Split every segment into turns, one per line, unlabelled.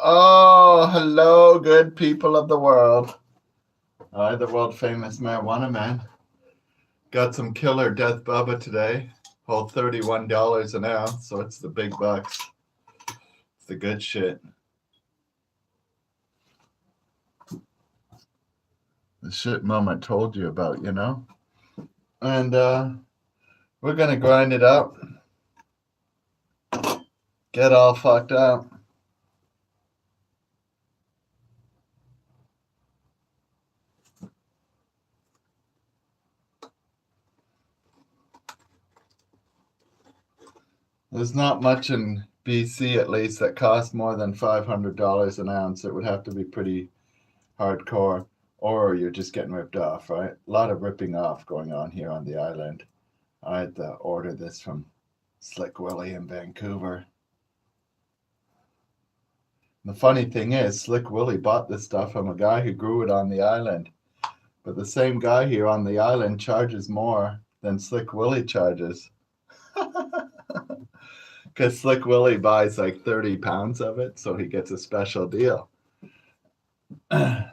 Oh, hello, good people of the world. I, the world famous marijuana man, got some killer death Bubba today. Whole $31 an ounce, so it's the big bucks. It's the good shit. The shit Mama told you about, you know? And we're gonna grind it up. Get all fucked up. There's not much in BC, at least, that costs more than $500 an ounce. It would have to be pretty hardcore, or you're just getting ripped off, right? A lot of ripping off going on here on the island. I had to order this from Slick Willie in Vancouver. The funny thing is, Slick Willie bought this stuff from a guy who grew it on the island. But the same guy here on the island charges more than Slick Willie charges. Because Slick Willie buys like 30 pounds of it, so he gets a special deal. Because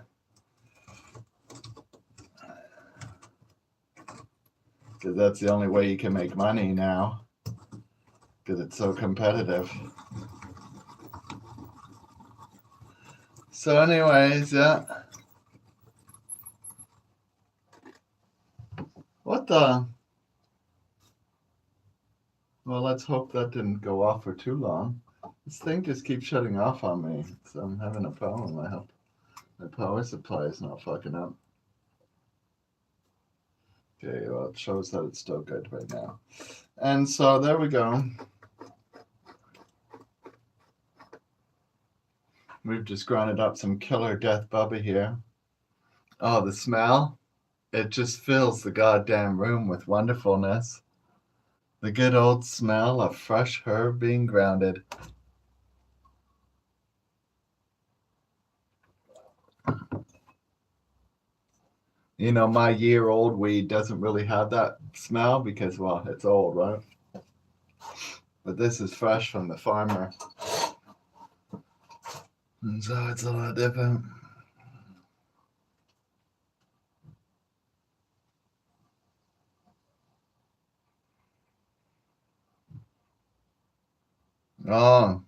that's the only way you can make money now. Because it's so competitive. So anyways, yeah. What the? Well, let's hope that didn't go off for too long. This thing just keeps shutting off on me. So I'm having a problem. I hope my power supply is not fucking up. Okay, well, it shows that it's still good right now. And so there we go. We've just grinded up some killer death Bubba here. Oh, the smell. It just fills the goddamn room with wonderfulness. The good old smell of fresh herb being grounded. You know, my year-old weed doesn't really have that smell because, well, it's old, right? But this is fresh from the farmer. And so it's a lot different. Oh,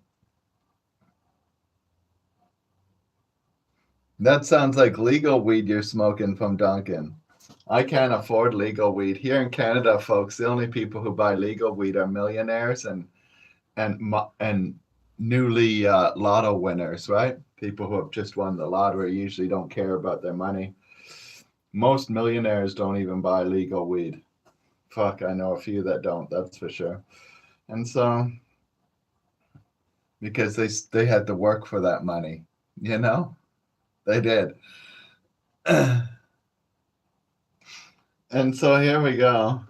that sounds like legal weed you're smoking from Duncan. I can't afford legal weed. Here in Canada, folks, the only people who buy legal weed are millionaires and newly lotto winners, right? People who have just won the lottery usually don't care about their money. Most millionaires don't even buy legal weed. Fuck, I know a few that don't, that's for sure. And so, because they had to work for that money, you know? They did. And so here we go.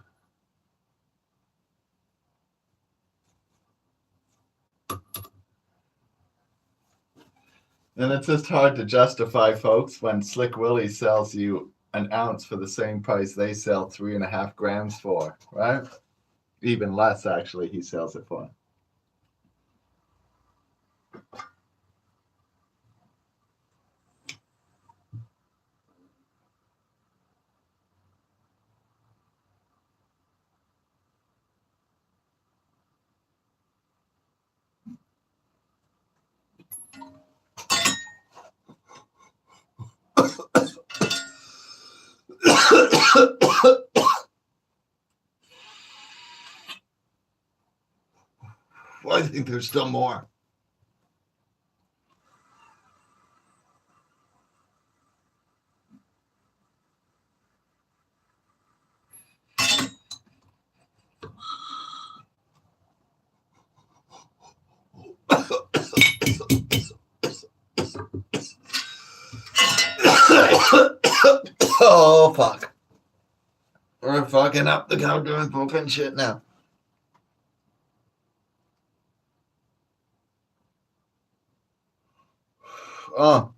And it's just hard to justify, folks, when Slick Willie sells you an ounce for the same price they sell 3.5 grams for, right? Even less, actually, he sells it for. Well, I think there's still more. Oh, fuck. We're fucking up the goddamn fucking shit now. Oh.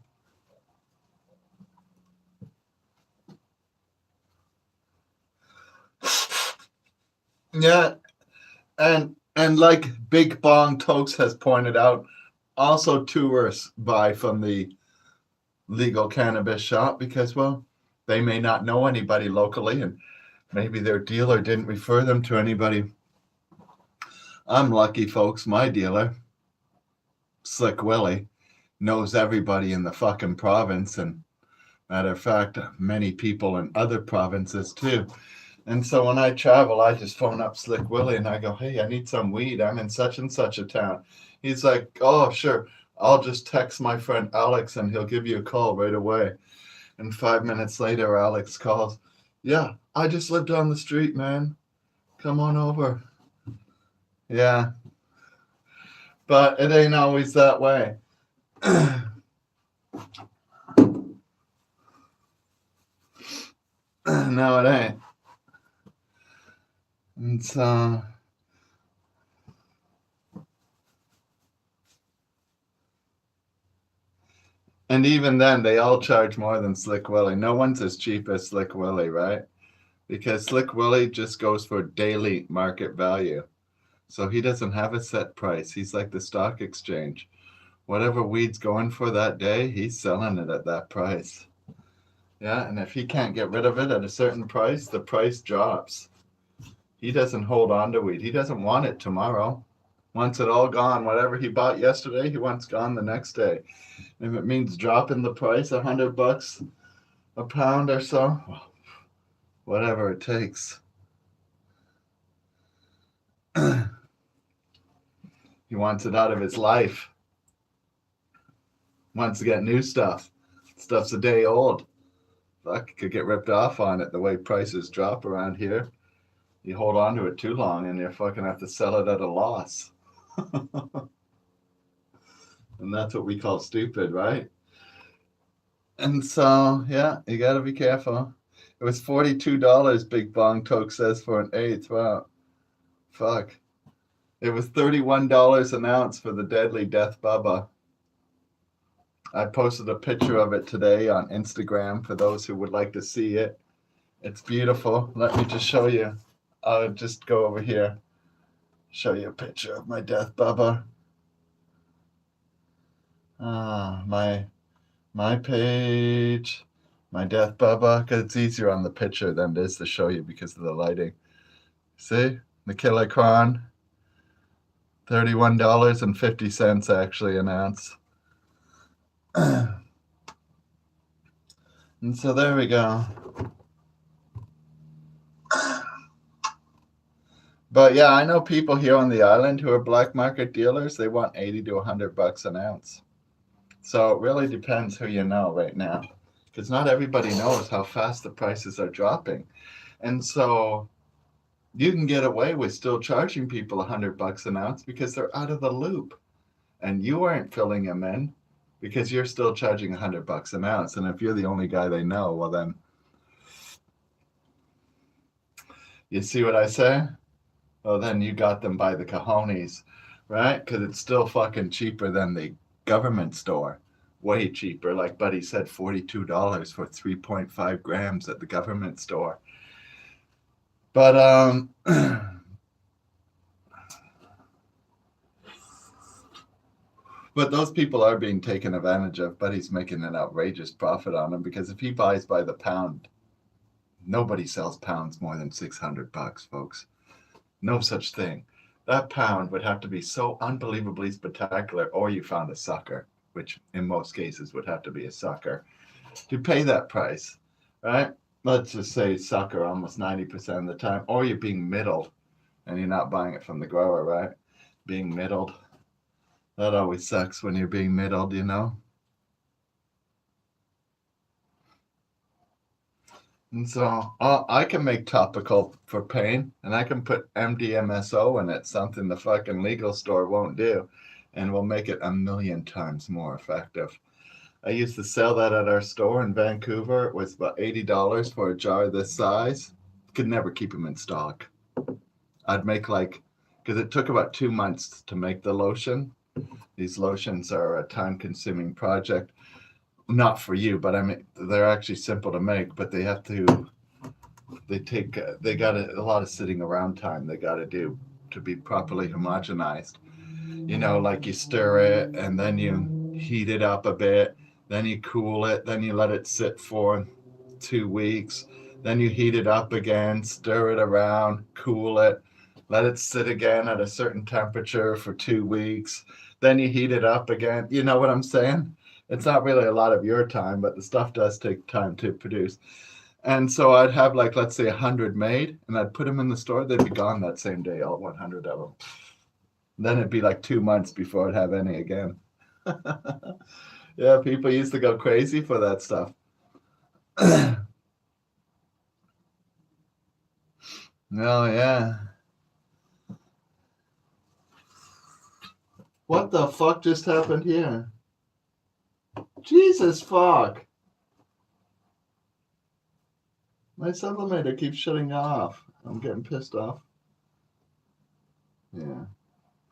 Yeah, and like Big Bong Tokes has pointed out, also tourists buy from the legal cannabis shop because, well, they may not know anybody locally and maybe their dealer didn't refer them to anybody. I'm lucky, folks. My dealer, Slick Willie, knows everybody in the fucking province, and matter of fact, many people in other provinces too. And so when I travel, I just phone up Slick Willie and I go, "Hey, I need some weed. I'm in such and such a town." He's like, "Oh, sure. I'll just text my friend Alex and he'll give you a call right away." And 5 minutes later, Alex calls, "Yeah, I just live down the street, man. Come on over." Yeah, but it ain't always that way. No, it ain't. And so, and even then, they all charge more than Slick Willie. No one's as cheap as Slick Willie, right? Because Slick Willie just goes for daily market value. So he doesn't have a set price. He's like the stock exchange. Whatever weed's going for that day, he's selling it at that price. Yeah, and if he can't get rid of it at a certain price, the price drops. He doesn't hold on to weed. He doesn't want it tomorrow. Wants it all gone. Whatever he bought yesterday, he wants gone the next day. If it means dropping the price $100 a pound or so, whatever it takes. He wants it out of his life. Wants to get new stuff. Stuff's a day old. Fuck, could get ripped off on it the way prices drop around here. You hold on to it too long and you fucking have to sell it at a loss. And that's what we call stupid, right? And so, yeah, you got to be careful. It was $42, Big Bong Toke says, for an eighth. Wow. Fuck. It was $31 an ounce for the deadly Death Bubba. I posted a picture of it today on Instagram for those who would like to see it. It's beautiful. Let me just show you. I'll just go over here, show you a picture of my Death Bubba. My page, my Death Bubba, because it's easier on the picture than it is to show you because of the lighting. See? The Killer Cron, $31.50 actually an ounce. And so there we go. But yeah, I know people here on the island who are black market dealers. They want $80 to $100 an ounce. So it really depends who you know right now, because not everybody knows how fast the prices are dropping. And so you can get away with still charging people $100 an ounce because they're out of the loop, and you aren't filling them in because you're still charging $100 an ounce. And if you're the only guy they know, well then, you see what I say? Well then you got them by the cojones, right? Because it's still fucking cheaper than the government store. Way cheaper. Like Buddy said, $42 for 3.5 grams at the government store. But but those people are being taken advantage of. Buddy's making an outrageous profit on them because if he buys by the pound, nobody sells pounds more than $600, folks. No such thing. That pound would have to be so unbelievably spectacular, or you found a sucker, which in most cases would have to be a sucker, to pay that price, right? Let's just say sucker almost 90% of the time, or you're being middled and you're not buying it from the grower, right? Being middled. That always sucks when you're being middled, you know? And so I can make topical for pain, and I can put MDMSO in it, something the fucking legal store won't do, and we'll make it a million times more effective. I used to sell that at our store in Vancouver. It was about $80 for a jar this size. Could never keep them in stock. I'd make because it took about 2 months to make the lotion. These lotions are a time-consuming project. Not for you, but I mean, they're actually simple to make, but they they got a lot of sitting around time they got to do to be properly homogenized. Like you stir it and then you heat it up a bit, then you cool it, then you let it sit for 2 weeks, then you heat it up again, stir it around, cool it, let it sit again at a certain temperature for 2 weeks, then you heat it up again. You know what I'm saying? It's not really a lot of your time, but the stuff does take time to produce. And so I'd have, like, let's say 100 made, and I'd put them in the store. They'd be gone that same day, all 100 of them. Then it'd be like 2 months before I'd have any again. Yeah, people used to go crazy for that stuff. Oh, yeah. What the fuck just happened here? Jesus fuck. My sublimator keeps shutting off. I'm getting pissed off. Yeah.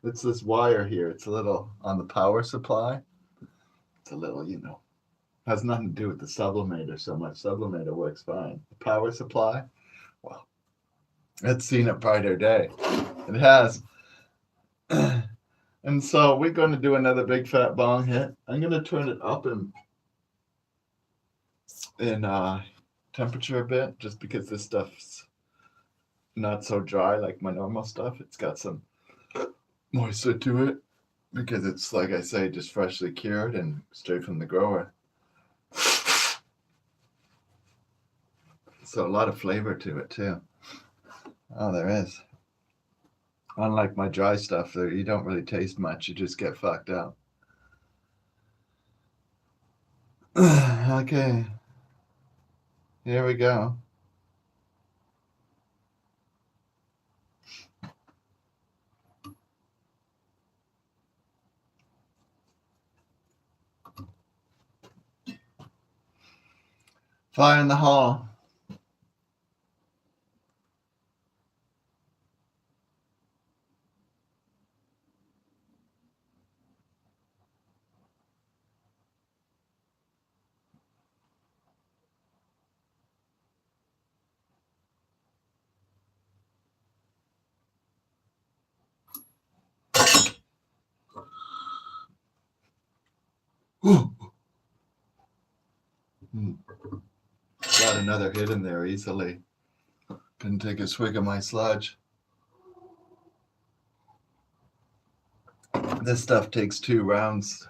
It's this wire here. It's a little on the power supply. It's a little, has nothing to do with the sublimator so much. Sublimator works fine. The power supply, well, it's seen a brighter day. It has. And so we're going to do another big fat bong hit. I'm going to turn it up in temperature a bit, just because this stuff's not so dry like my normal stuff. It's got some moisture to it because it's, like I say, just freshly cured and straight from the grower. So a lot of flavor to it too. Oh, there is. Unlike my dry stuff, there you don't really taste much. You just get fucked up. Okay. Here we go. Fire in the hall. Got another hit in there easily. Can take a swig of my sludge. This stuff takes 2 rounds.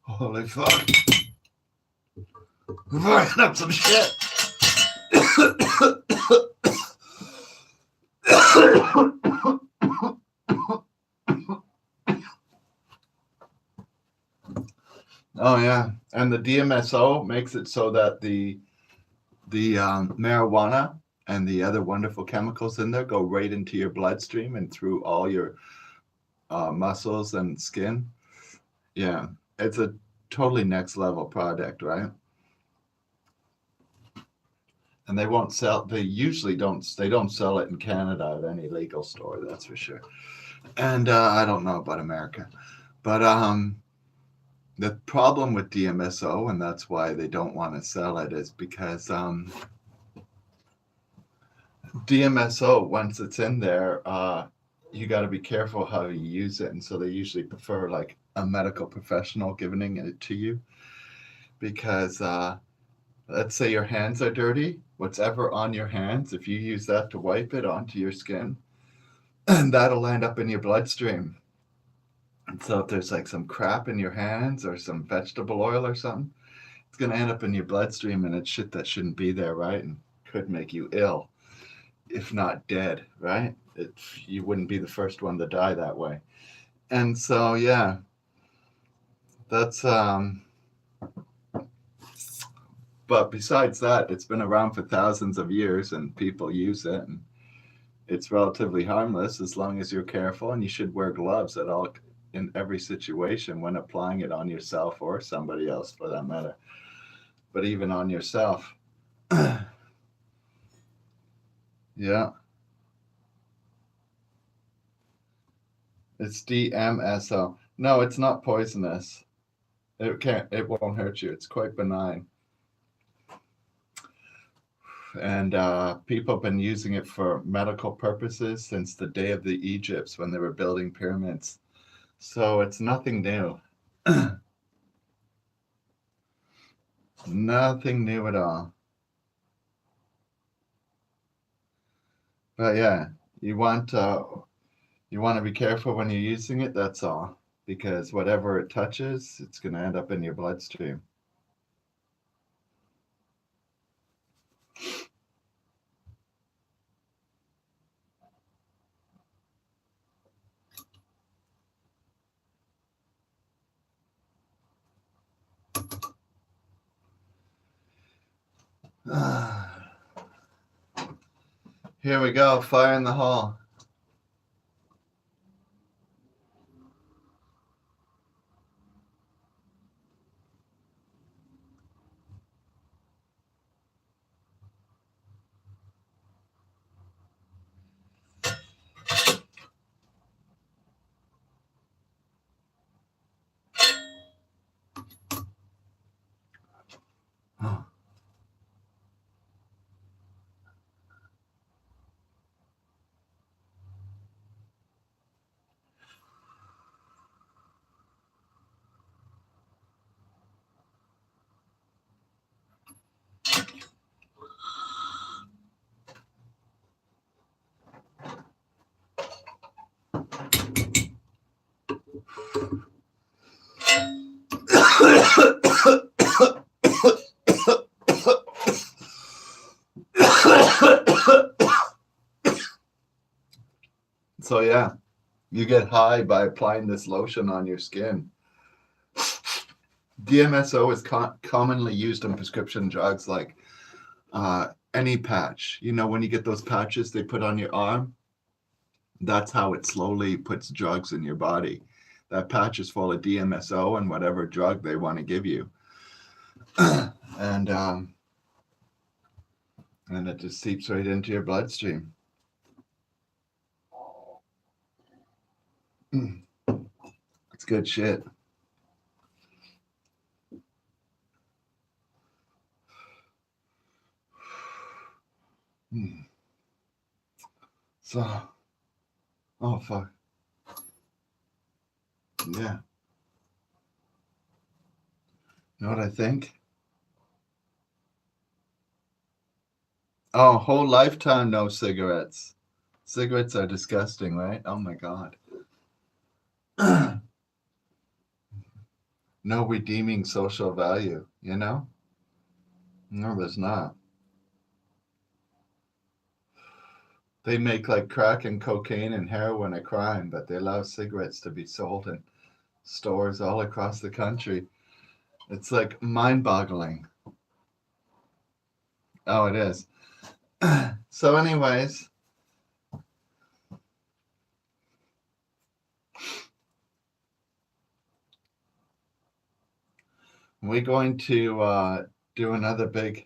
Holy fuck. We're firing up some shit. Oh yeah, and the DMSO makes it so that the marijuana and the other wonderful chemicals in there go right into your bloodstream and through all your muscles and skin. Yeah, it's a totally next level product, right? And they won't sell. They usually don't. They don't sell it in Canada at any legal store. That's for sure. And I don't know about America, but the problem with DMSO, and that's why they don't want to sell it, is because DMSO, once it's in there, you got to be careful how you use it, and so they usually prefer like a medical professional giving it to you, because let's say your hands are dirty, what's ever on your hands, if you use that to wipe it onto your skin, and that'll end up in your bloodstream. And so if there's like some crap in your hands or some vegetable oil or something, it's going to end up in your bloodstream, and it's shit that shouldn't be there, right? And could make you ill, if not dead, right? You wouldn't be the first one to die that way. And so, yeah, that's, but besides that, it's been around for thousands of years and people use it, and it's relatively harmless as long as you're careful, and you should wear gloves at all in every situation when applying it on yourself or somebody else for that matter. But even on yourself. Yeah, it's DMSO. No, it's not poisonous. It won't hurt you. It's quite benign. And people have been using it for medical purposes since the day of the Egypts when they were building pyramids. So it's nothing new. Nothing new at all. But yeah, you want uh, you want to be careful when you're using it. That's all, because whatever it touches, it's going to end up in your bloodstream. Here we go. Fire in the hall. So yeah, you get high by applying this lotion on your skin. DMSO is commonly used in prescription drugs like any patch. You know, when you get those patches they put on your arm, that's how it slowly puts drugs in your body. That patch is full of DMSO and whatever drug they want to give you. and it just seeps right into your bloodstream. It's good shit. So, oh fuck. Yeah. You know what I think? Oh, whole lifetime no cigarettes. Cigarettes are disgusting, right? Oh my god. No redeeming social value, you know? No, there's not. They make like crack and cocaine and heroin a crime, but they allow cigarettes to be sold in stores all across the country. It's like mind-boggling. Oh, it is. So, anyways, we're going to do another big.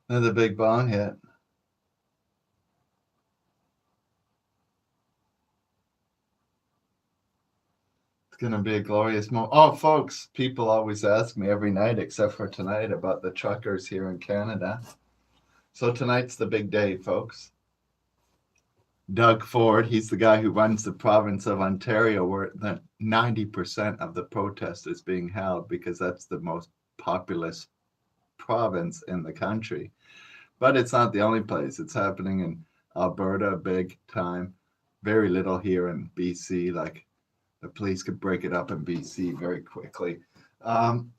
Another big bong hit. It's going to be a glorious moment. Oh, folks, people always ask me every night, except for tonight, about the truckers here in Canada. So tonight's the big day, folks. Doug Ford, he's the guy who runs the province of Ontario, where the 90% of the protest is being held because that's the most populous province in the country. But it's not the only place. It's happening in Alberta big time. Very little here in BC. Like the police could break it up in BC very quickly. And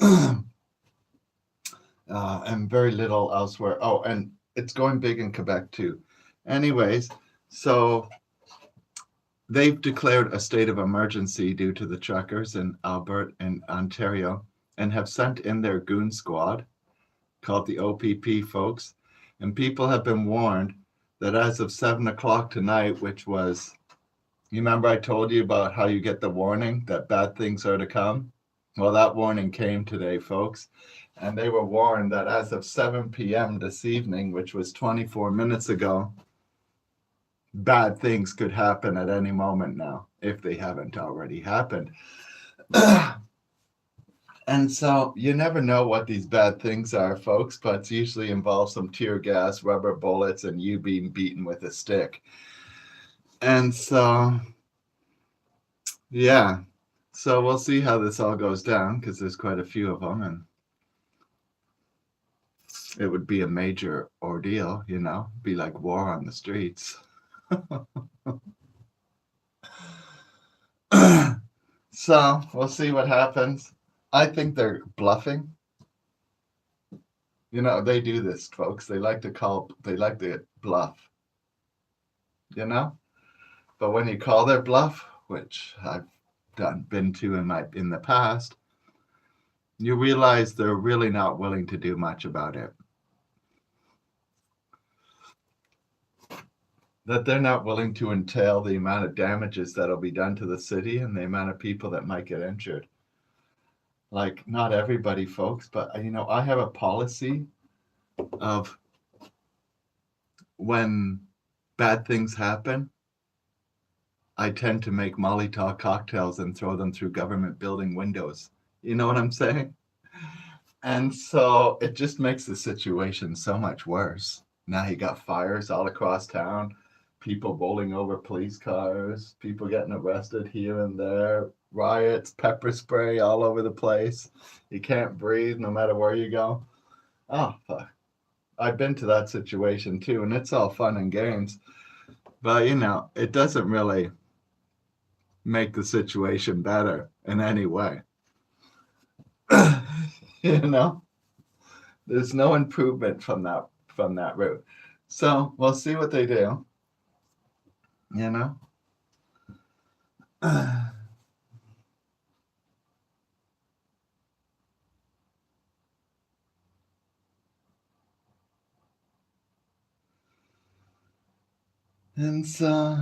very little elsewhere. Oh, and it's going big in Quebec too. Anyways, so they've declared a state of emergency due to the truckers in Alberta and Ontario and have sent in their goon squad called the OPP, folks. And people have been warned that as of 7 o'clock tonight, which was, you remember I told you about how you get the warning that bad things are to come? Well, that warning came today, folks. And they were warned that as of 7 p.m. this evening, which was 24 minutes ago, bad things could happen at any moment now, if they haven't already happened. And so you never know what these bad things are, folks, but it usually involves some tear gas, rubber bullets, and you being beaten with a stick. And so, yeah. So we'll see how this all goes down, because there's quite a few of them, and it would be a major ordeal, be like war on the streets. So we'll see what happens. I think they're bluffing. They do this, folks. They like to bluff, But when you call their bluff, which I've been to in the past, you realize they're really not willing to do much about it. That they're not willing to entail the amount of damages that'll be done to the city and the amount of people that might get injured. Like, not everybody, folks, but I have a policy of when bad things happen, I tend to make Molotov cocktails and throw them through government building windows. You know what I'm saying? And so it just makes the situation so much worse. Now you got fires all across town, people bowling over police cars, people getting arrested here and there, riots, pepper spray all over the place. You can't breathe no matter where you go. Oh, fuck. I've been to that situation too, and it's all fun and games. But, it doesn't really make the situation better in any way. There's no improvement from that route. So we'll see what they do. And so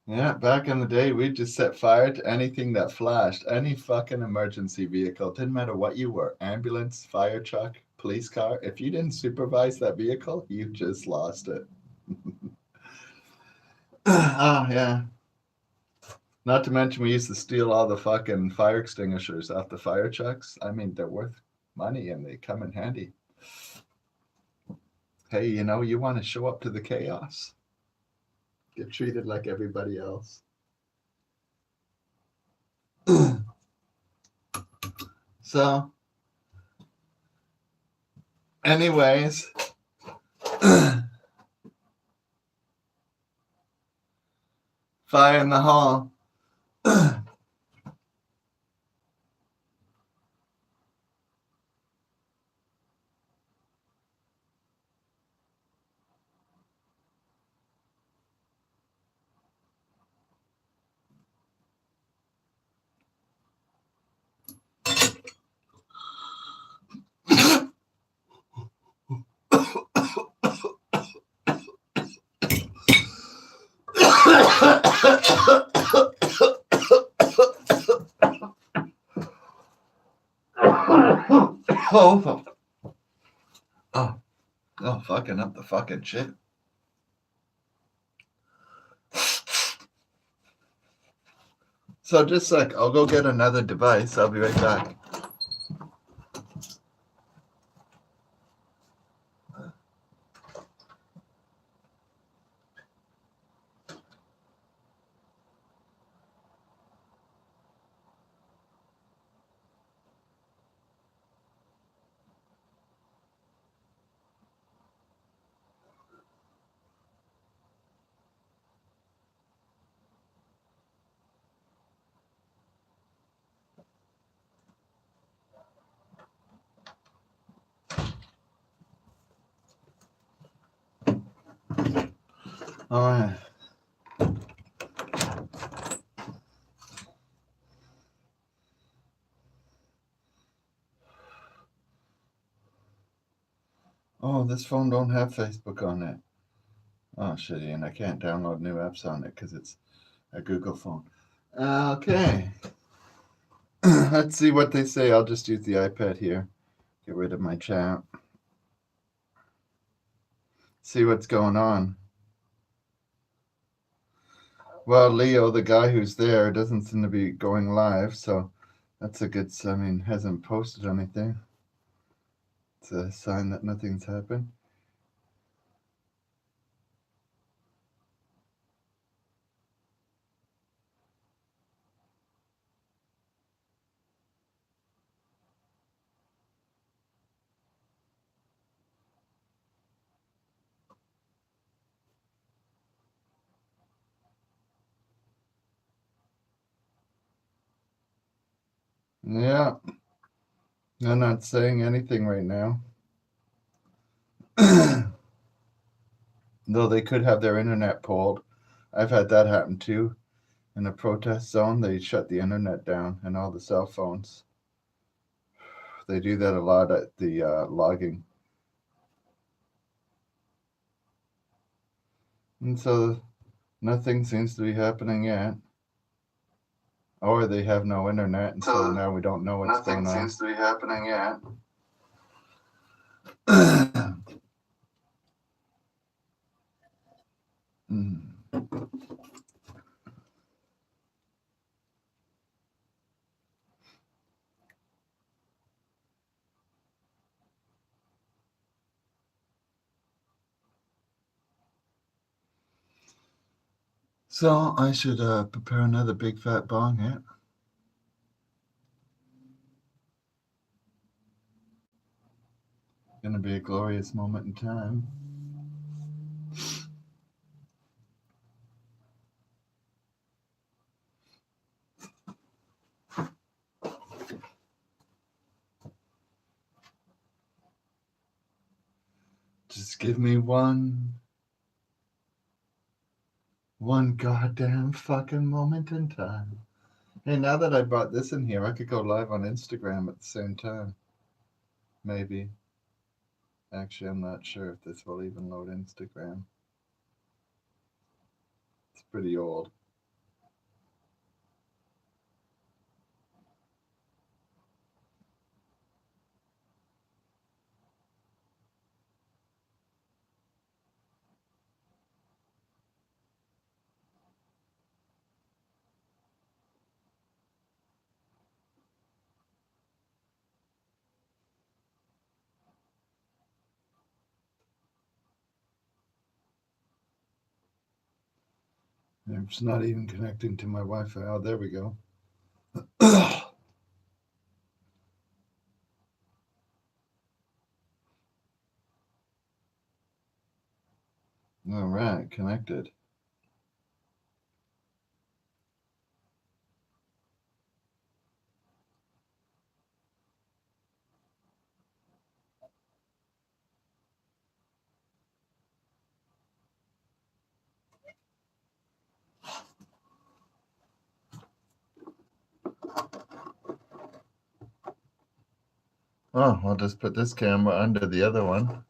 yeah, back in the day, we'd just set fire to anything that flashed, any fucking emergency vehicle. Didn't matter what you were, ambulance, fire truck, police car. If you didn't supervise that vehicle, you just lost it. Oh, yeah. Not to mention we used to steal all the fucking fire extinguishers off the fire trucks. I mean, they're worth money and they come in handy. Hey, you want to show up to the chaos. Get treated like everybody else. So, anyways, fire in the hall. Oh, fucking up the fucking shit. So just a sec, I'll go get another device. I'll be right back. All right. Oh, this phone don't have Facebook on it. Oh, shitty, and I can't download new apps on it because it's a Google phone. Okay. Let's see what they say. I'll just use the iPad here. Get rid of my chat. See what's going on. Well, Leo, the guy who's there, doesn't seem to be going live, so that's a good sign. I mean, hasn't posted anything. It's a sign that nothing's happened. Yeah, they're not saying anything right now. Though they could have their internet pulled. I've had that happen too. In a protest zone, they shut the internet down and all the cell phones. They do that a lot at the logging. And so nothing seems to be happening yet. Or they have no internet, and so now we don't know what's going on. Nothing seems to be happening yet. So I should prepare another big fat bong hit. Gonna be a glorious moment in time. Just give me one goddamn fucking moment in time. Hey, now that I brought this in here, I could go live on Instagram at the same time. Maybe. Actually, I'm not sure if this will even load Instagram. It's pretty old. It's not even connecting to my Wi-Fi. Oh, there we go. All right, connected. Oh, I'll just put this camera under the other one.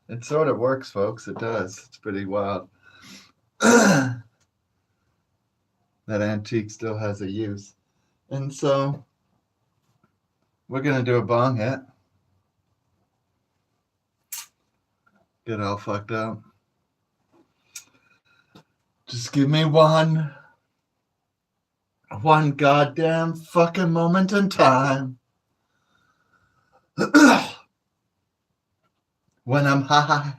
It sort of works, folks. It does. It's pretty wild. That antique still has a use. And so we're going to do a bong hit. Get all fucked up. Just give me one goddamn fucking moment in time. When I'm high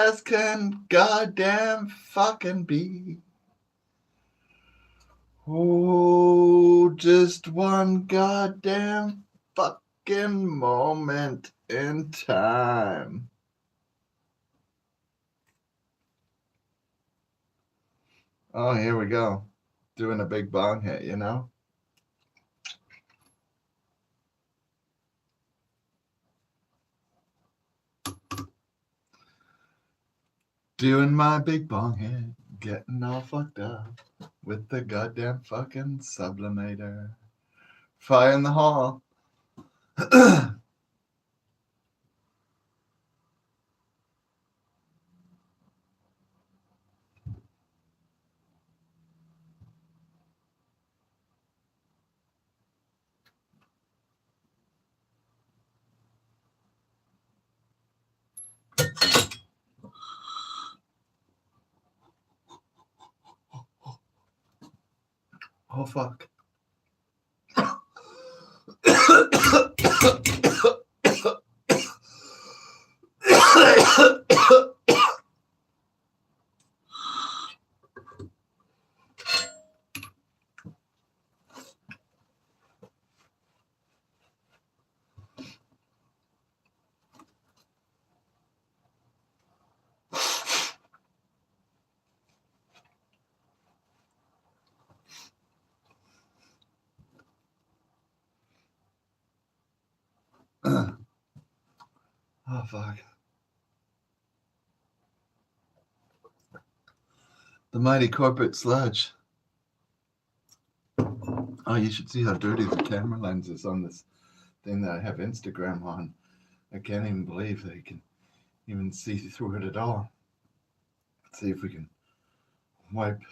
as can goddamn fucking be. Oh, just one goddamn fucking moment in time. Oh, here we go. Doing a big bong hit, you know? Doing my big bong hit, getting all fucked up with the goddamn fucking sublimator Fire in the hole. Oh, fuck. Oh, fuck. The mighty corporate sludge. Oh, you should see how dirty the camera lens is on this thing that I have Instagram on. I can't even believe they can even see through it at all. Let's see if we can wipe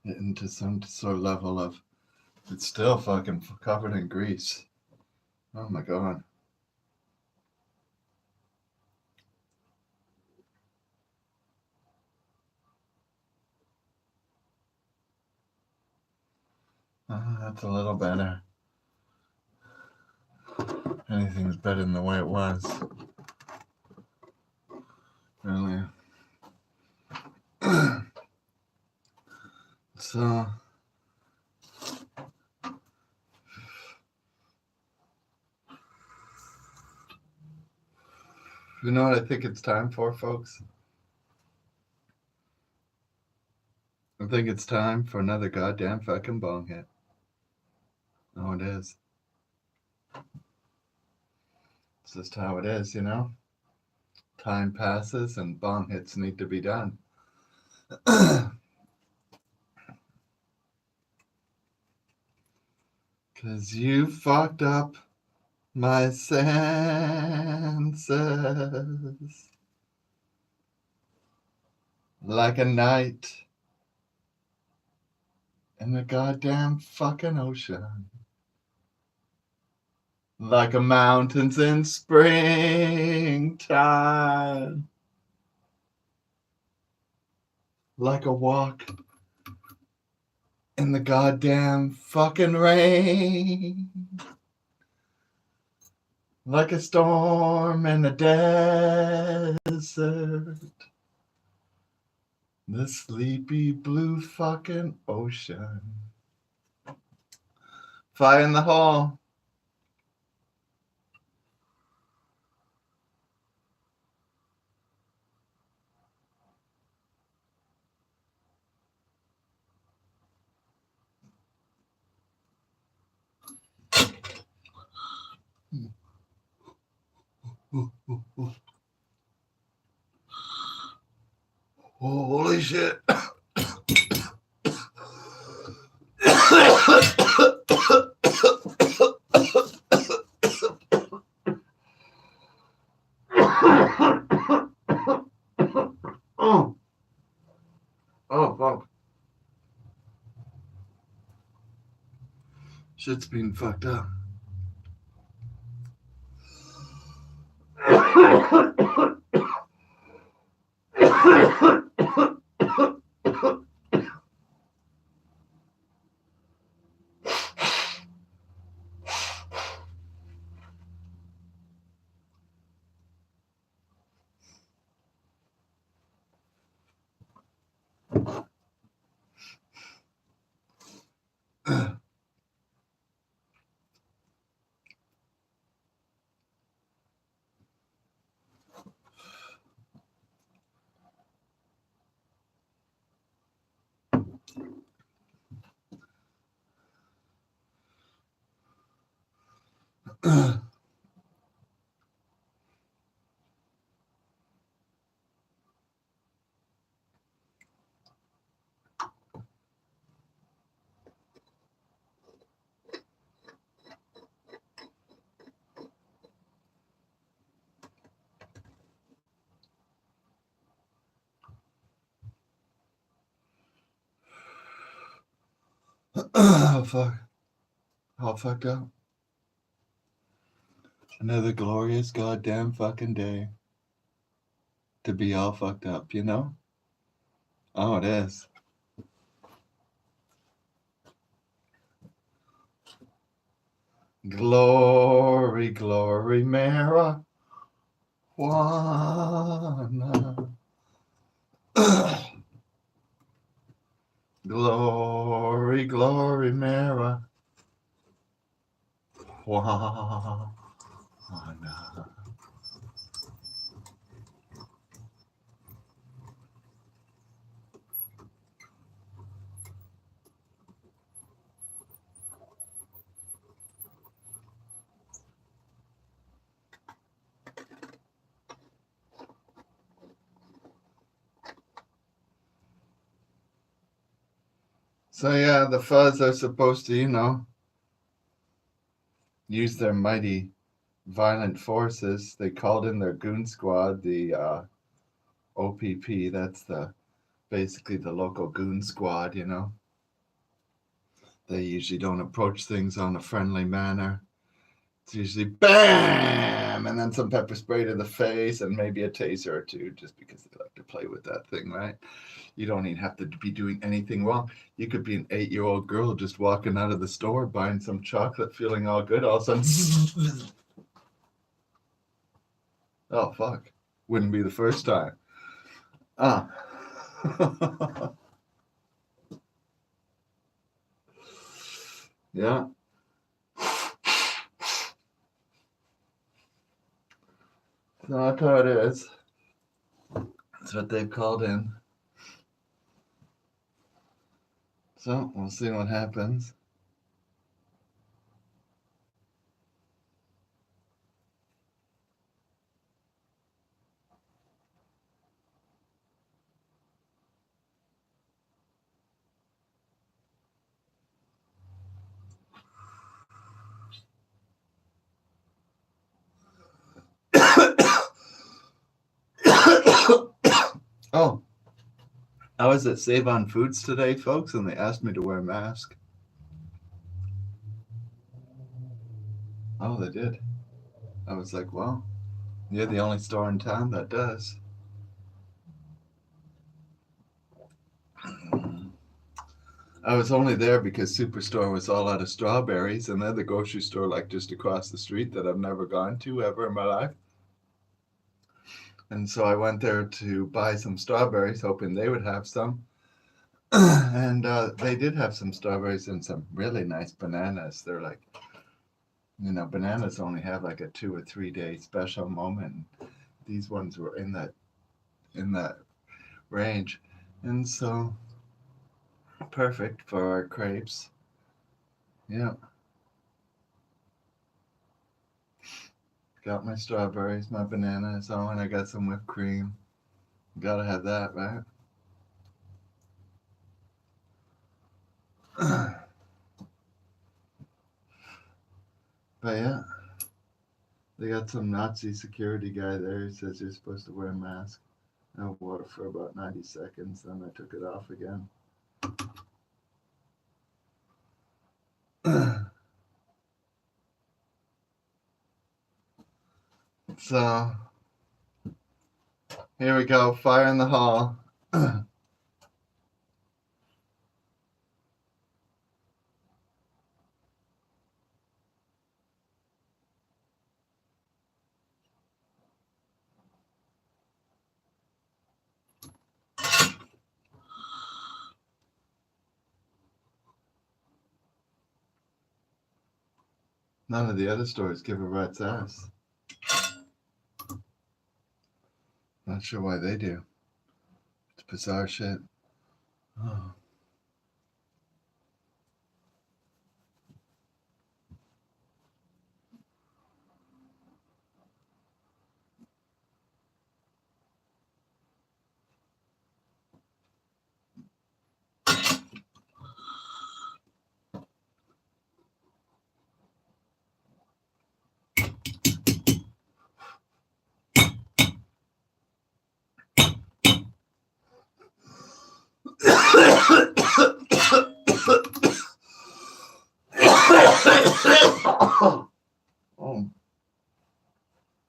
it into some sort of level of. It's still fucking covered in grease. Oh my god. That's a little better. Anything's better than the way it was. Really. So. You know what I think it's time for, folks? I think it's time for another goddamn fucking bong hit. Oh, it is. It's just how it is, you know? Time passes and bong hits need to be done. Cause you fucked up my senses like a night in the goddamn fucking ocean. Like a mountains in springtime. Like a walk in the goddamn fucking rain. Like a storm in the desert. The sleepy blue fucking ocean. Fire in the hole. Holy shit. Oh. Oh, fuck. Shit's being fucked up. Oh, fuck. All fucked up. Another glorious goddamn fucking day to be all fucked up, you know? Oh, it is. Glory, glory, marijuana. Glory, glory, marijuana. So yeah, the fuzz are supposed to, use their mighty violent forces. They called in their goon squad, the OPP. That's basically the local goon squad. They usually don't approach things on a friendly manner. It's usually bam, and then some pepper spray to the face, and maybe a taser or two, just because they like to play with that thing, right? You don't even have to be doing anything wrong. You could be an 8-year-old girl just walking out of the store buying some chocolate, feeling all good. All of a sudden, oh fuck! Wouldn't be the first time. Ah. Yeah. So that's how it is. That's what they've called in. So we'll see what happens. Oh, I was at Save on Foods today, folks, and they asked me to wear a mask. Oh, they did. I was like, well, you're the only store in town that does. I was only there because Superstore was all out of strawberries, and then the grocery store, like just across the street, that I've never gone to ever in my life. And so I went there to buy some strawberries, hoping they would have some. And they did have some strawberries and some really nice bananas. They're like, bananas only have like a 2 or 3 day special moment. These ones were in that range, and so perfect for our crepes. Yeah, got my strawberries, my bananas. Oh, and I got some whipped cream. Gotta have that, right? But yeah, they got some Nazi security guy there. He says you're supposed to wear a mask. I wore it for about 90 seconds, then I took it off again. So here we go, fire in the hall. None of the other stores give a rat's ass. Not sure why they do. It's bizarre shit. Oh.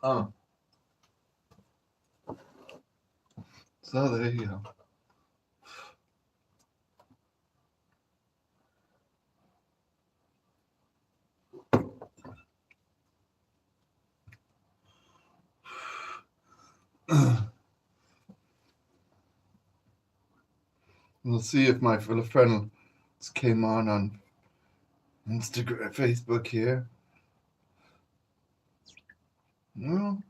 Oh, so there you go. We'll see if my little friend came on Instagram, Facebook here. No.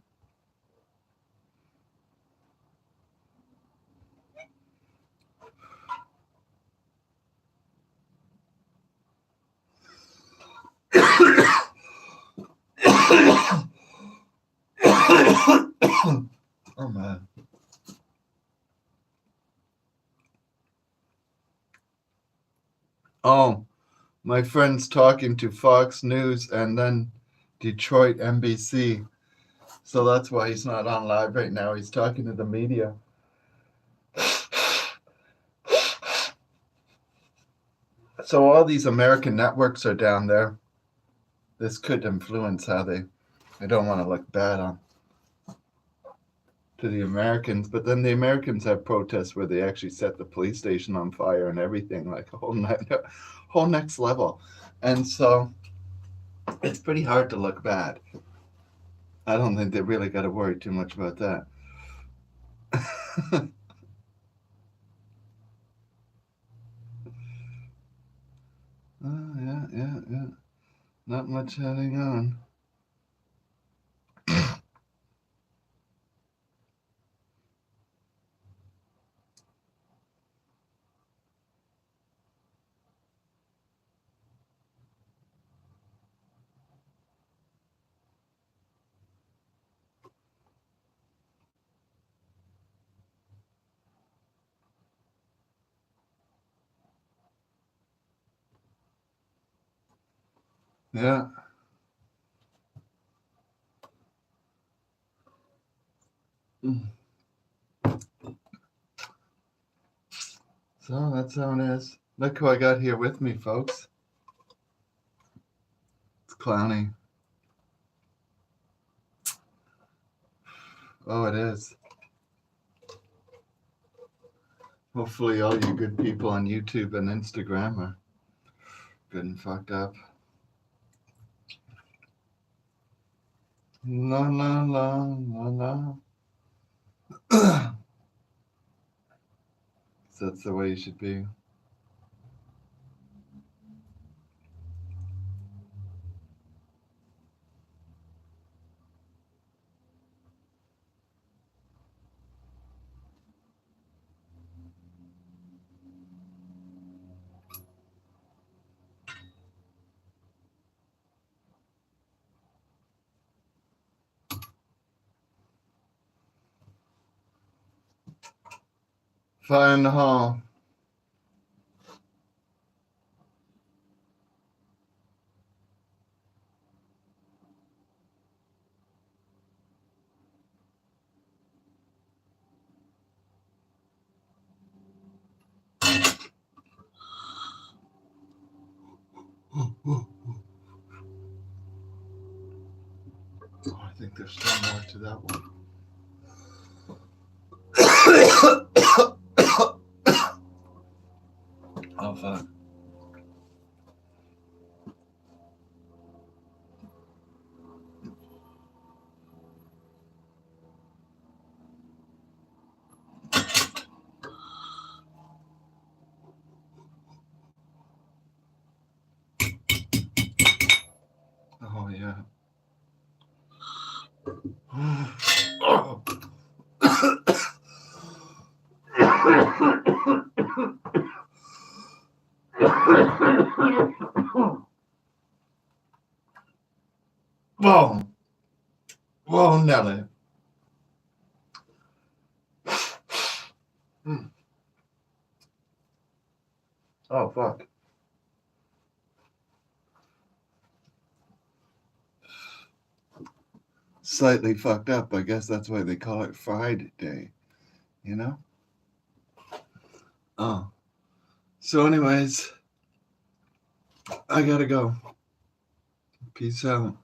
Oh man. Oh, my friend's talking to Fox News and then Detroit NBC. So that's why he's not on live right now. He's talking to the media. So all these American networks are down there. This could influence how I don't want to look bad on to the Americans, but then the Americans have protests where they actually set the police station on fire and everything, like a whole next level. And so it's pretty hard to look bad. I don't think they really got to worry too much about that. Yeah. Not much heading on. Yeah. So that's how it is. Look who I got here with me, folks. It's Clowny. Oh, it is. Hopefully all you good people on YouTube and Instagram are good and fucked up. La la la la la. So that's the way you should be. Fire in the hall. Oh, I think there's still more to that one. Oh, fuck. Oh, yeah. Oh. Whoa. Whoa, Nelly. Oh, fuck. Slightly fucked up. I guess that's why they call it Friday, you know? Oh. So, anyways, I gotta go. Peace out.